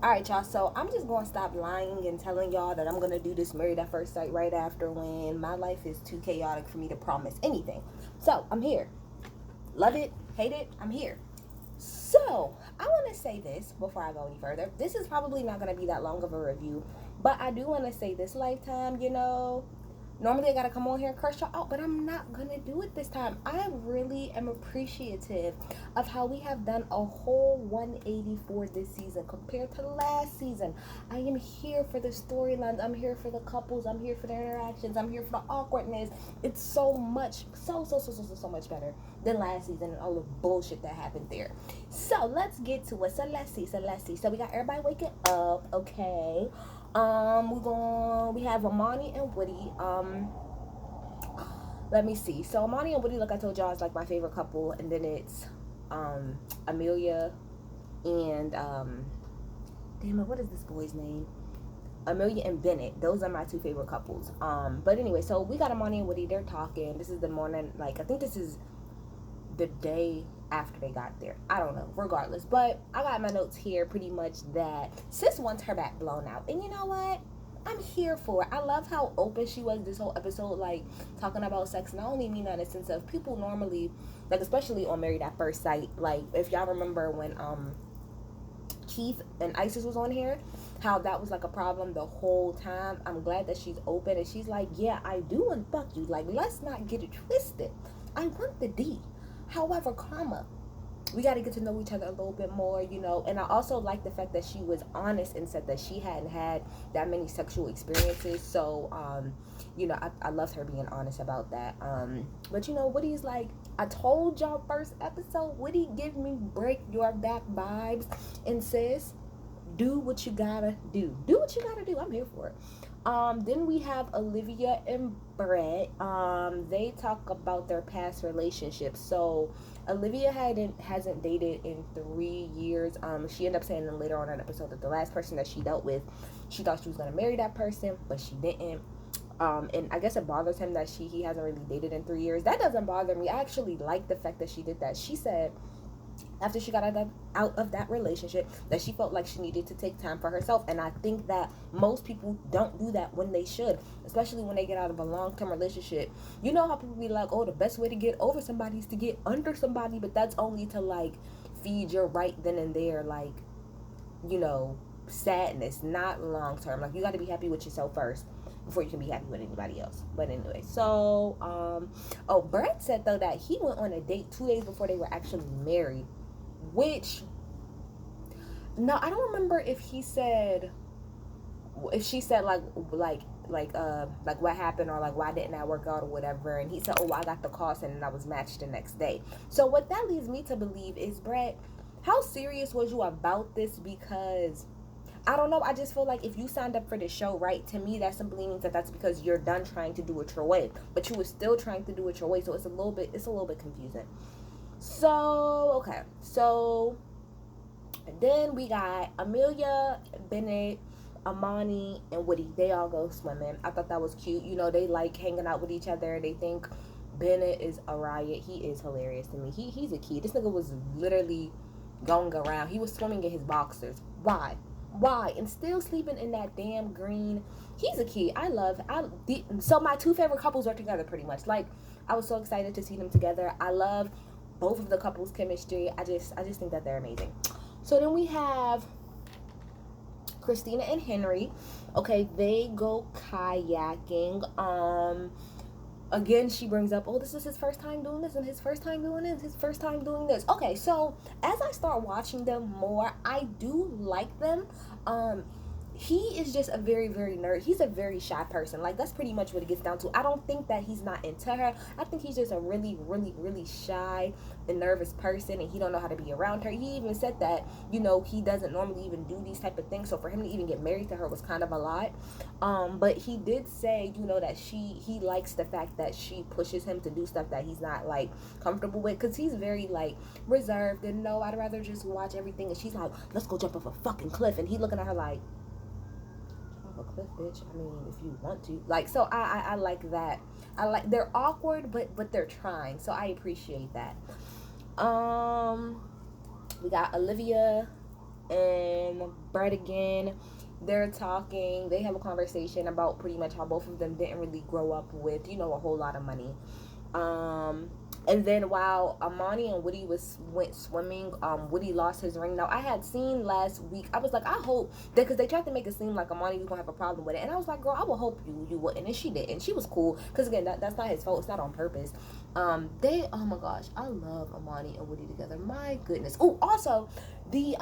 All right, y'all. So I'm just gonna stop lying and telling y'all that I'm gonna do this married at first sight right after when my life is too chaotic for me to promise anything. So I'm here. Love it, hate it. I'm here. So I want to say this before I go any further. This is probably not gonna be that long of a review, but I do want to say this lifetime. Normally I gotta come on here and curse y'all out, but I'm not gonna do it this time. I really am appreciative of how we have done a whole 184 this season compared to last season. I am here for the storylines, I'm here for the couples, I'm here for the interactions, I'm here for the awkwardness. It's so much, so much better than last season and all the bullshit that happened there. So let's get to it. So let's see. So we got everybody waking up, okay? We have Amani and Woody. Let me see. So Amani and Woody, like I told y'all, is like my favorite couple, and then it's Amelia and damn it, what is this boy's name? Amelia and Bennett. Those are my two favorite couples. But anyway, so we got Amani and Woody. They're talking. This is the morning. Like I think this is the day after they got there. I don't know. Regardless, but I got my notes here pretty much that sis wants her back blown out, and you know what? I'm here for it. I love how open she was this whole episode, like talking about sex. And I only mean that in the sense of people normally, like especially on Married at First Sight. Like if y'all remember when Keith and Isis was on here, how that was like a problem the whole time. I'm glad that she's open and she's like, yeah, I do want to fuck you. Like let's not get it twisted. I want the D. However, karma, we got to get to know each other a little bit more, And I also like the fact that she was honest and said that she hadn't had that many sexual experiences. So, I loved her being honest about that. But Woody's like, I told y'all first episode, Woody give me break your back vibes and says, do what you gotta do. Do what you gotta do. I'm here for it. Then we have Olivia and Brett. They talk about their past relationships. So Olivia hasn't dated in 3 years. She ended up saying later on in an episode that the last person that she dealt with, she thought she was gonna marry that person, but she didn't. And I guess it bothers him that he hasn't really dated in 3 years. That doesn't bother me. I actually like the fact that she did that. She said after she got out of that relationship that she felt like she needed to take time for herself, and I think that most people don't do that when they should, especially when they get out of a long-term relationship. You know how people be like, oh, the best way to get over somebody is to get under somebody, but that's only to like feed your right then and there, like, you know sadness, not long-term. Like you got to be happy with yourself first before you can be happy with anybody else. But anyway, so Brett said though that he went on a date 2 days before they were actually married, which, no, I don't remember if she said like what happened, or like why didn't that work out or whatever. And he said, oh, I got the call and I was matched the next day. So what that leads me to believe is, Brett, how serious was you about this? Because I don't know. I just feel like if you signed up for the show, right, to me, that simply means that that's because you're done trying to do it your way. But you were still trying to do it your way. So it's a little bit confusing. So, okay. So, then we got Amelia, Bennett, Amani, and Woody. They all go swimming. I thought that was cute. They like hanging out with each other. They think Bennett is a riot. He is hilarious to me. He's a kid. This nigga was literally going around. He was swimming in his boxers. Why? And still sleeping in that damn green. He's a kid. So my two favorite couples are together pretty much. Like I was so excited to see them together. I love both of the couples' chemistry. I just think that they're amazing. So then we have Christina and Henry. Okay, they go kayaking. Again, she brings up, oh, this is his first time doing this, and his first time doing this, his first time doing this. Okay, so as I start watching them more, I do like them. He is just a very, very nerd. He's a very shy person. Like that's pretty much what it gets down to. I don't think that he's not into her. I think he's just a really, really, really shy and nervous person, and he don't know how to be around her. He even said that he doesn't normally even do these type of things. So for him to even get married to her was kind of a lot. But he did say that he likes the fact that she pushes him to do stuff that he's not like comfortable with, because he's very like reserved and no, I'd rather just watch everything. And she's like, let's go jump off a fucking cliff, and he looking at her like, a cliff, bitch. I mean, if you want to. Like, so I like that. They're awkward, but they're trying. So I appreciate that. We got Olivia and Brett again. They're talking. They have a conversation about pretty much how both of them didn't really grow up with, a whole lot of money. Um, and then while Amani and Woody went swimming, Woody lost his ring. Now I had seen last week. I was like, I hope that, because they tried to make it seem like Amani was gonna have a problem with it, and I was like, girl, I will hope you wouldn't, and she did, and she was cool. Because again, that's not his fault. It's not on purpose. They, oh my gosh, I love Amani and Woody together. My goodness. Oh, also, the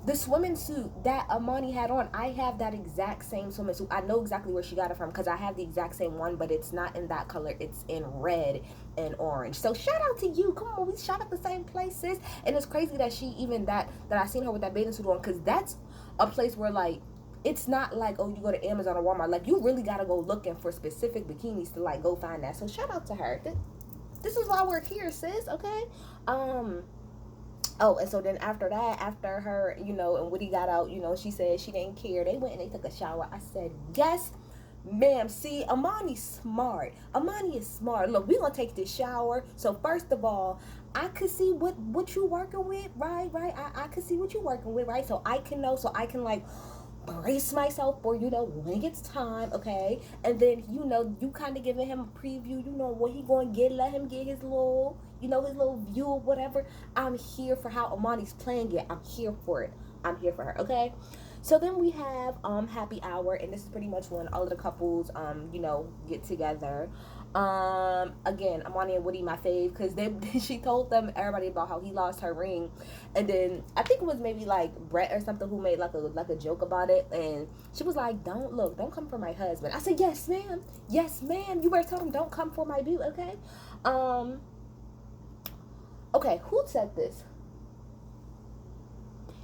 the swimming suit that Amani had on, I have that exact same swimming suit. I know exactly where she got it from because I have the exact same one, but it's not in that color. It's in red and orange. So shout out to you. Come on, we shot at the same places. And it's crazy that she even that I seen her with that bathing suit on, because that's a place where, like, it's not like, oh, you go to Amazon or Walmart. Like, you really gotta go looking for specific bikinis to, like, go find that. So shout out to her. This is why we're here, sis. Okay. Oh, and so then after that, after her, and Woody got out, she said she didn't care. They went and they took a shower. I said, yes, ma'am. See, Amani's smart. Amani is smart. Look, we gonna take this shower. So first of all, I could see what you working with, right? I could see what you working with, right? So I can know, so I can, like, brace myself for, when it's time, okay? And then, you kind of giving him a preview, what he going to get, let him get his little, his little view or whatever. I'm here for how Amani's playing it. I'm here for it. I'm here for her, okay? So then we have happy hour, and this is pretty much when all of the couples get together. Again, Amani and Woody, my fave, because she told them, everybody, about how he lost her ring, and then I think it was maybe like Brett or something who made like a joke about it, and she was like, don't come for my husband. I said, yes ma'am, you better tell him don't come for my boo, okay? Okay, who said this?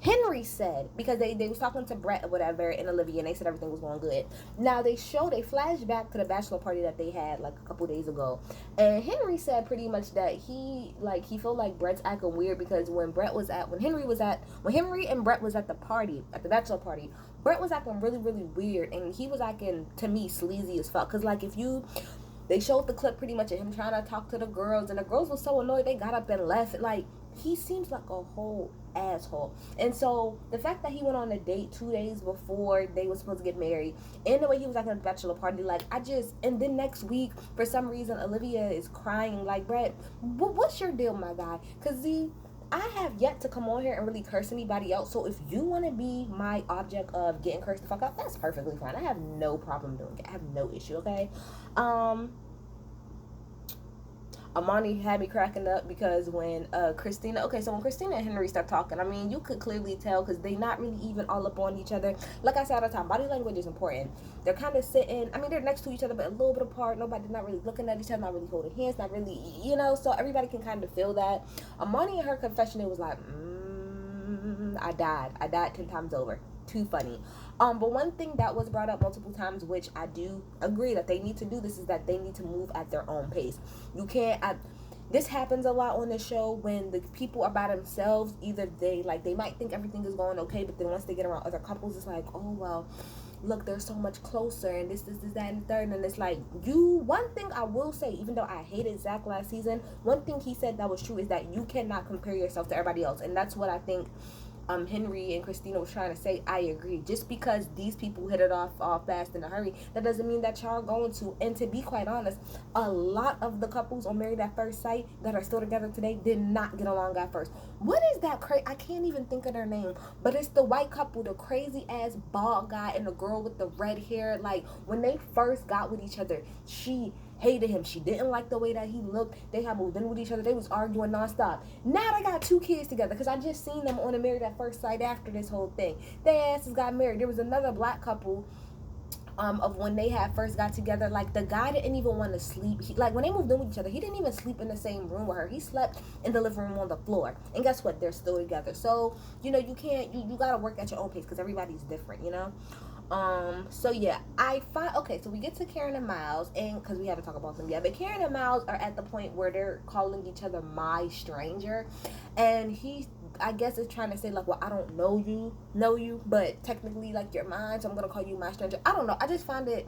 Henry said, because they was talking to Brett or whatever and Olivia, and they said everything was going good. Now they flashed back to the bachelor party that they had like a couple days ago, and Henry said pretty much that he felt like Brett's acting weird, because when Henry and Brett was at the party, at the bachelor party, Brett was acting really, really weird, and he was acting, to me, sleazy as fuck. Because, like, they showed the clip pretty much of him trying to talk to the girls, and the girls were so annoyed they got up and left. Like, he seems like a whole asshole. And so the fact that he went on a date 2 days before they were supposed to get married, and the way he was acting at the bachelor party, like, and then next week, for some reason, Olivia is crying, like, Brett, what's your deal, my guy? Because I have yet to come on here and really curse anybody else. So if you want to be my object of getting cursed the fuck out, that's perfectly fine. I have no problem doing it. I have no issue, okay? Amani had me cracking up because when Christina and Henry start talking, I mean, you could clearly tell, because they not really even all up on each other. Like I said all the time, body language is important. They're kind of sitting, I mean, they're next to each other, but a little bit apart. Nobody's not really looking at each other, not really holding hands, not really, so everybody can kind of feel that. Amani in her confession, it was like, I died 10 times over. Too funny. But one thing that was brought up multiple times, which I do agree that they need to do this, is that they need to move at their own pace. You can't. This happens a lot on the show when the people are by themselves. Either they might think everything is going okay, but then once they get around other couples, it's like, oh well, look, they're so much closer, and this, that, and the third, and it's like, one thing I will say, even though I hated Zach last season, one thing he said that was true is that you cannot compare yourself to everybody else, and that's what I think Henry and Christina was trying to say. I agree. Just because these people hit it off all fast in a hurry, that doesn't mean that y'all are going to. And to be quite honest, a lot of the couples on Married at First Sight that are still together today did not get along at first. What is that crazy? I can't even think of their name, but it's the white couple, the crazy ass bald guy and the girl with the red hair. Like, when they first got with each other, she hated him. She didn't like the way that he looked. They had moved in with each other. They was arguing nonstop. Now they got 2 kids together, because I just seen them on a Married at First Sight after this whole thing. Their asses got married. There was another black couple of when they had first got together. Like, the guy didn't even want to sleep. When they moved in with each other, he didn't even sleep in the same room with her. He slept in the living room on the floor. And guess what? They're still together. So, you can't, you got to work at your own pace, because everybody's different, so yeah, so we get to Karen and Miles, and because we haven't talked about them yet, but Karen and Miles are at the point where they're calling each other my stranger, and he, I guess, is trying to say, like, well, I don't know you, but technically, like, you're mine, so I'm gonna call you my stranger. I don't know, I just find it,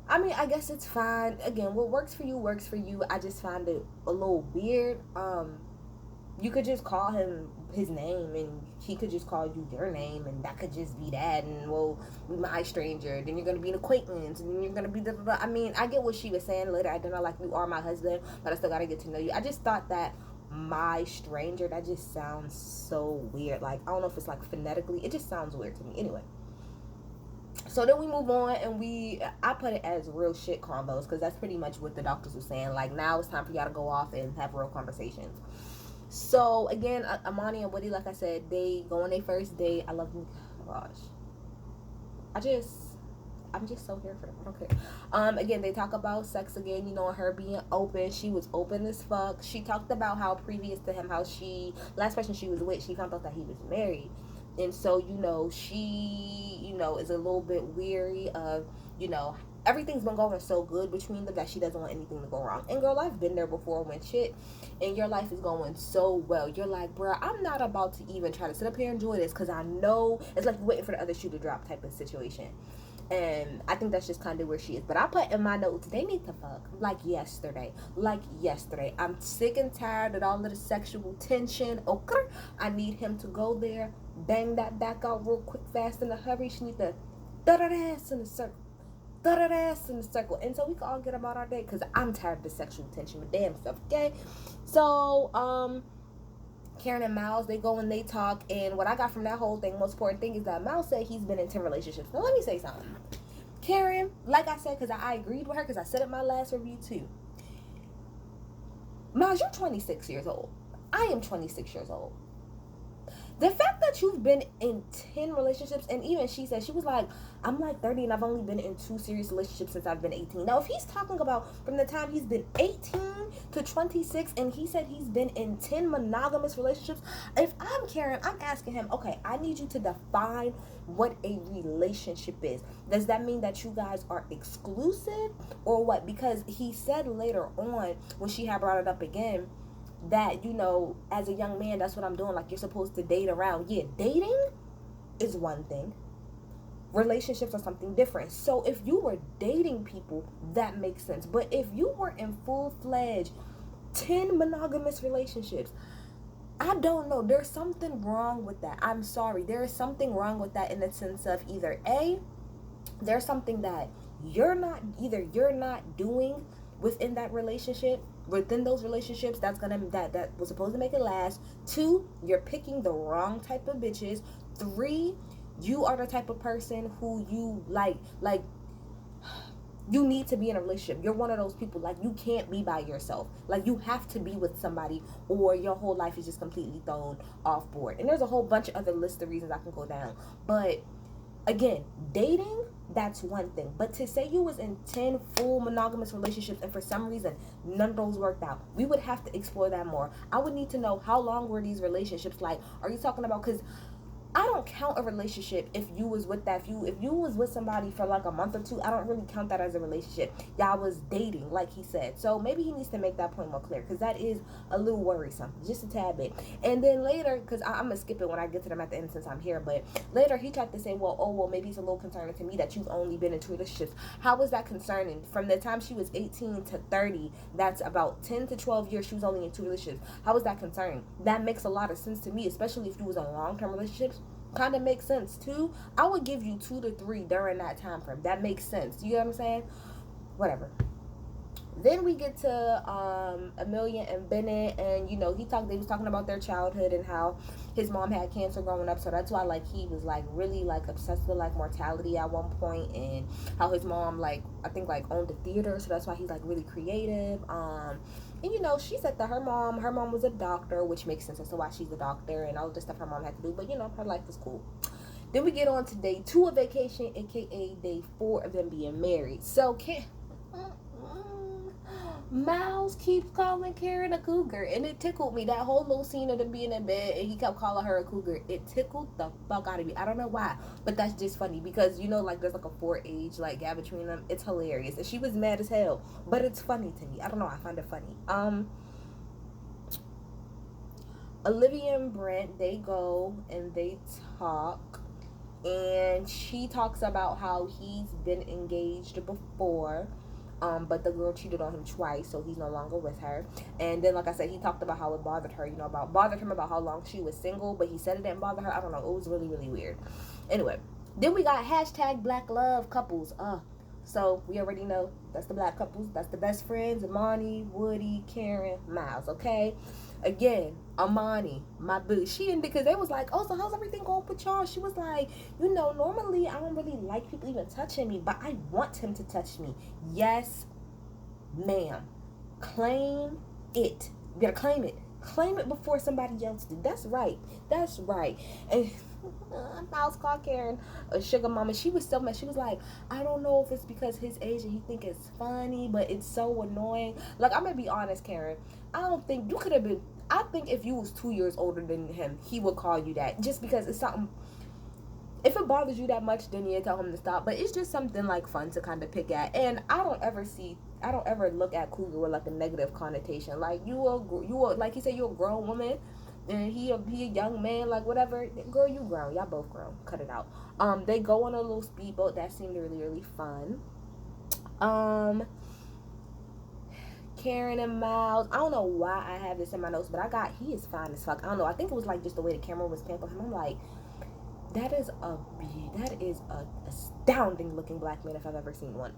I mean, I guess it's fine. Again, what works for you. I just find it a little weird. You could just call him his name, and he could just call you your name, and that could just be that, and well, we my stranger, then you're gonna be an acquaintance, and then you're gonna be da da da. I mean, I get what she was saying later. I do not like you are my husband, but I still gotta get to know you. I just thought that my stranger, that just sounds so weird. Like, I don't know if it's like phonetically, it just sounds weird to me. Anyway, so then we move on, and I put it as real shit combos, because that's pretty much what the doctors were saying. Like, now it's time for y'all to go off and have real conversations. So again, Amani and Woody, like I said, they go on their first date. I love them. Oh gosh, I'm just so here for them. I don't care. Again, they talk about sex again. You know, her being open. She was open as fuck. She talked about how previous to him, how last person she was with, she found out that he was married, and so she is a little bit weary of everything's been going so good between them that she doesn't want anything to go wrong. And girl, I've been there before when shit in your life is going so well. You're like, bruh, I'm not about to even try to sit up here and enjoy this, because I know it's like waiting for the other shoe to drop type of situation. And I think that's just kind of where she is. But I put in my notes, they need to fuck like yesterday. I'm sick and tired of all of the sexual tension. Okay, I need him to go there, bang that back out real quick, fast, in a hurry. She needs to throw that ass in the circle. And so we can all get about our day, because I'm tired of the sexual tension with damn stuff. Okay, so Karen and Miles, they go and they talk, and what I got from that whole thing, most important thing, is that Miles said he's been in 10 relationships. Now let me say something. Karen, like I said, because I agreed with her, because I said it in my last review too. Miles, you're 26 years old. I am 26 years old. The fact that you've been in 10 relationships, and even she said, she was like, I'm like 30 and I've only been in 2 serious relationships since I've been 18. Now, if he's talking about from the time he's been 18 to 26, and he said he's been in 10 monogamous relationships, if I'm Karen, I'm asking him, okay, I need you to define what a relationship is. Does that mean that you guys are exclusive or what? Because he said later on, when she had brought it up again, that as a young man, that's what I'm doing, like, you're supposed to date around. Yeah, dating is one thing, relationships are something different. So if you were dating people, that makes sense. But if you were in full-fledged 10 monogamous relationships, I don't know, there's something wrong with that. I'm sorry, there is something wrong with that, in the sense of either A, there's something that you're not doing within that relationship, within those relationships, that was supposed to make it last. 2, you're picking the wrong type of bitches. 3, you are the type of person who you like you need to be in a relationship. You're one of those people, like, you can't be by yourself. Like, you have to be with somebody, or your whole life is just completely thrown off board. And there's a whole bunch of other list of reasons I can go down. But again, dating, that's one thing. But to say you was in 10 full monogamous relationships, and for some reason none of those worked out, we would have to explore that more. I would need to know, how long were these relationships? Like, are you talking about, because I don't count a relationship if you was with that. If you was with somebody for like a month or 2, I don't really count that as a relationship. Y'all was dating, like he said. So maybe he needs to make that point more clear, because that is a little worrisome, just a tad bit. And then later, because I'm gonna skip it when I get to them at the end since I'm here, but later he tried to say, well, maybe it's a little concerning to me that you've only been in 2 relationships. How is that concerning? From the time she was 18 to 30, that's about 10 to 12 years she was only in 2 relationships. How is that concerning? That makes a lot of sense to me, especially if you was in long-term relationships. Kind of makes sense too. I would give you 2 to 3 during that time frame. That makes sense. You know what I'm saying? Whatever. Then we get to Amelia and Bennett, and they was talking about their childhood and how his mom had cancer growing up, so that's why he was really obsessed with mortality at one point, and how his mom I think owned a theater, so that's why he's really creative. And she said that her mom was a doctor, which makes sense as to why she's a doctor and all the stuff her mom had to do, but her life was cool. Then we get on to day 2 of vacation, aka day 4 of them being married. So Miles keeps calling Karen a cougar, and it tickled me. That whole little scene of them being in bed and he kept calling her a cougar, it tickled the fuck out of me. I don't know why, but that's just funny, because there's a 4-age gap between them. It's hilarious, and she was mad as hell, but it's funny to me. I don't know, I find it funny. Olivia and Brent, they go and they talk, and she talks about how he's been engaged before. But the girl cheated on him twice, so he's no longer with her. And then, like I said, he talked about how it bothered her, bothered him about how long she was single, but he said it didn't bother her. I don't know. It was really, really weird. Anyway, then we got hashtag Black Love couples. So we already know that's the black couples. That's the best friends, Amani, Woody, Karen, Miles. Okay. Again, Amani, my boo, she in because they was like, oh, so how's everything going with y'all? She was like, normally I don't really like people even touching me, but I want him to touch me. Yes, ma'am. Claim it. You gotta claim it. Claim it before somebody else do. That's right. That's right. And Miles called Karen a sugar mama. She was so mad. She was like, I don't know if it's because his age and he think it's funny, but it's so annoying. Like, I'm gonna be honest, Karen. I don't think you could have been. I think if you was 2 years older than him, he would call you that just because it's something. If it bothers you that much, then you tell him to stop. But it's just something like fun to kind of pick at. And I don't ever look at cougar with like a negative connotation. Like you are like he said, you're a grown woman, and he a young man, like whatever. Girl, you grown. Y'all both grown. Cut it out. They go on a little speedboat. That seemed really, really fun. Karen and Miles. I don't know why I have this in my notes, but he is fine as fuck. I don't know. I think it was like just the way the camera was panned on him. I'm like, that is a astounding looking black man if I've ever seen one.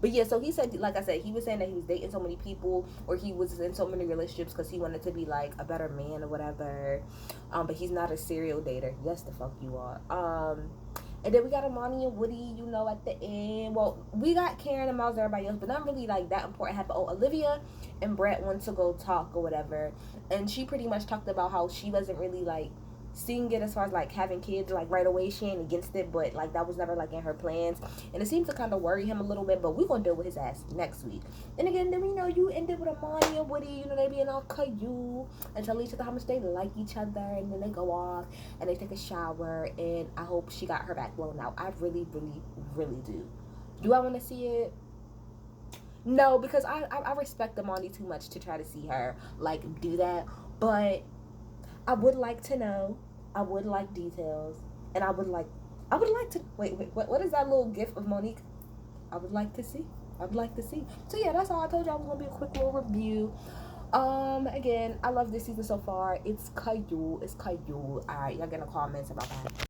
But yeah, so he said, like I said, he was saying that he was dating so many people, or he was in so many relationships because he wanted to be like a better man or whatever. But he's not a serial dater. Yes, the fuck you are. And then we got Amani and Woody, at the end. Well, we got Karen and Miles and everybody else, but not really like that important happened. Oh, Olivia and Brett went to go talk or whatever, and she pretty much talked about how she wasn't really like seeing it as far as like having kids like right away. She ain't against it, but like that was never like in her plans, and it seems to kind of worry him a little bit. But we're gonna deal with his ass next week. And again, then you ended with Amani and Woody, they being all cute and tell each other how much they like each other, and then they go off and they take a shower, and I hope she got her back blown out. I really, really, really do I want to see it? No, because I respect Amani too much to try to see her like do that, but I would like to know. I would like details, and I would like to wait. What is that little gif of Monique? I would like to see. So yeah, that's all. I told you I was gonna be a quick little review. Again, I love this season so far. It's Caillou. Alright, y'all get in the comments about that.